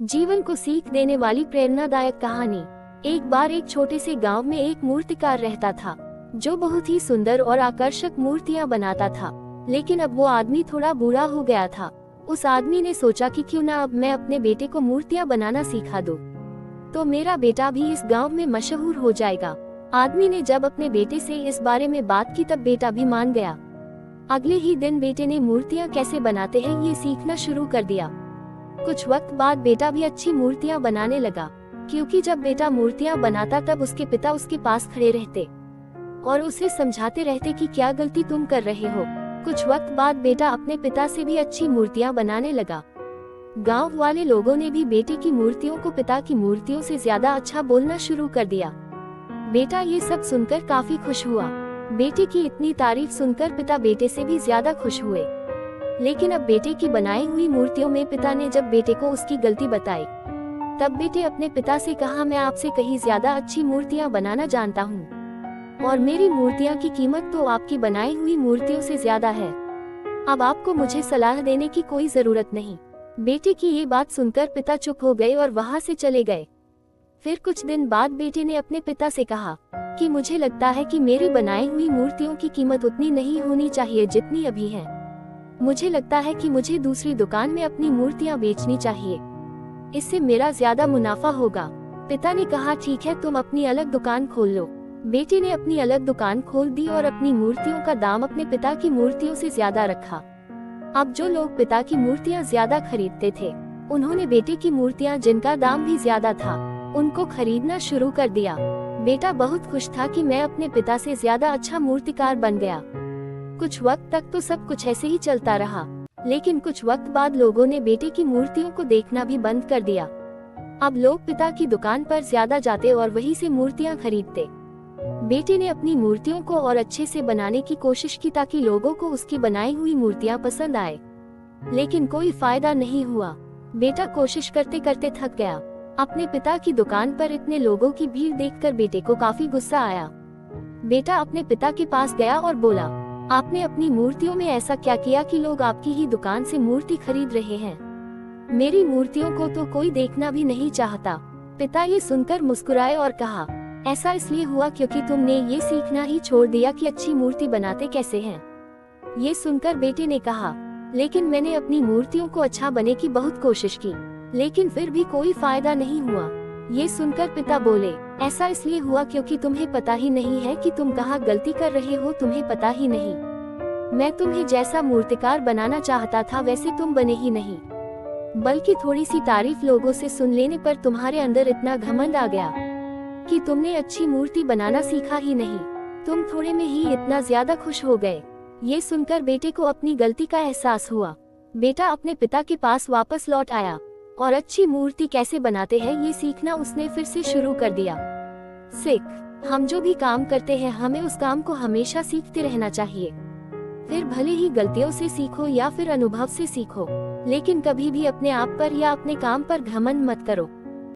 जीवन को सीख देने वाली प्रेरणादायक कहानी। एक बार एक छोटे से गांव में एक मूर्तिकार रहता था जो बहुत ही सुंदर और आकर्षक मूर्तियां बनाता था। लेकिन अब वो आदमी थोड़ा बूढ़ा हो गया था। उस आदमी ने सोचा कि क्यों ना अब मैं अपने बेटे को मूर्तियां बनाना सिखा दूं, तो मेरा बेटा भी इस गांव में मशहूर हो जाएगा। आदमी ने जब अपने बेटे से इस बारे में बात की तब बेटा भी मान गया। अगले ही दिन बेटे ने मूर्तियां कैसे बनाते हैं ये सीखना शुरू कर दिया। कुछ वक्त बाद बेटा भी अच्छी मूर्तियां बनाने लगा, क्योंकि जब बेटा मूर्तियां बनाता तब उसके पिता उसके पास खड़े रहते और उसे समझाते रहते कि क्या गलती तुम कर रहे हो। कुछ वक्त बाद बेटा अपने पिता से भी अच्छी मूर्तियां बनाने लगा। गांव वाले लोगों ने भी बेटे की मूर्तियों को पिता की मूर्तियों से ज्यादा अच्छा बोलना शुरू कर दिया। बेटा ये सब सुनकर काफी खुश हुआ। बेटे की इतनी तारीफ सुनकर पिता बेटे से भी ज्यादा खुश हुए। लेकिन अब बेटे की बनाई हुई मूर्तियों में पिता ने जब बेटे को उसकी गलती बताई, तब बेटे अपने पिता से कहा, मैं आपसे कहीं ज्यादा अच्छी मूर्तियां बनाना जानता हूँ और मेरी मूर्तियां की कीमत तो आपकी बनाई हुई मूर्तियों से ज्यादा है। अब आपको मुझे सलाह देने की कोई जरूरत नहीं। बेटे की ये बात सुनकर पिता चुप हो गए और वहां से चले गए। फिर कुछ दिन बाद बेटे ने अपने पिता से कहा कि मुझे लगता है कि मेरी बनाई हुई मूर्तियों की कीमत उतनी नहीं होनी चाहिए जितनी अभी है। मुझे लगता है कि मुझे दूसरी दुकान में अपनी मूर्तियां बेचनी चाहिए, इससे मेरा ज्यादा मुनाफा होगा। पिता ने कहा, ठीक है, तुम अपनी अलग दुकान खोल लो। बेटे ने अपनी अलग दुकान खोल दी और अपनी मूर्तियों का दाम अपने पिता की मूर्तियों से ज्यादा रखा। अब जो लोग पिता की मूर्तियां ज्यादा खरीदते थे, उन्होंने बेटे की मूर्तियां जिनका दाम भी ज्यादा था, उनको खरीदना शुरू कर दिया। बेटा बहुत खुश था कि मैं अपने पिता से ज्यादा अच्छा मूर्तिकार बन गया। कुछ वक्त तक तो सब कुछ ऐसे ही चलता रहा, लेकिन कुछ वक्त बाद लोगों ने बेटे की मूर्तियों को देखना भी बंद कर दिया। अब लोग पिता की दुकान पर ज्यादा जाते और वहीं से मूर्तियां खरीदते। बेटे ने अपनी मूर्तियों को और अच्छे से बनाने की कोशिश की ताकि लोगों को उसकी बनाई हुई मूर्तियां पसंद आए, लेकिन कोई फायदा नहीं हुआ। बेटा कोशिश करते करते थक गया। अपने पिता की दुकान पर इतने लोगों की भीड़ देखकर बेटे को काफी गुस्सा आया। बेटा अपने पिता के पास गया और बोला, आपने अपनी मूर्तियों में ऐसा क्या किया कि लोग आपकी ही दुकान से मूर्ति खरीद रहे हैं? मेरी मूर्तियों को तो कोई देखना भी नहीं चाहता। पिता ये सुनकर मुस्कुराए और कहा, ऐसा इसलिए हुआ क्योंकि तुमने ये सीखना ही छोड़ दिया कि अच्छी मूर्ति बनाते कैसे हैं। ये सुनकर बेटे ने कहा, लेकिन मैंने अपनी मूर्तियों को अच्छा बने की बहुत कोशिश की, लेकिन फिर भी कोई फायदा नहीं हुआ। ये सुनकर पिता बोले, ऐसा इसलिए हुआ क्योंकि तुम्हें पता ही नहीं है कि तुम कहाँ गलती कर रहे हो, तुम्हें पता ही नहीं। मैं तुम्हें जैसा मूर्तिकार बनाना चाहता था वैसे तुम बने ही नहीं, बल्कि थोड़ी सी तारीफ लोगों से सुन लेने पर तुम्हारे अंदर इतना घमंड आ गया कि तुमने अच्छी मूर्ति बनाना सीखा ही नहीं। तुम थोड़े में ही इतना ज्यादा खुश हो गए। ये सुनकर बेटे को अपनी गलती का एहसास हुआ। बेटा अपने पिता के पास वापस लौट आया और अच्छी मूर्ति कैसे बनाते हैं ये सीखना उसने फिर से शुरू कर दिया। सीख, हम जो भी काम करते हैं हमें उस काम को हमेशा सीखते रहना चाहिए। फिर भले ही गलतियों से सीखो या फिर अनुभव से सीखो, लेकिन कभी भी अपने आप पर या अपने काम पर घमंड मत करो।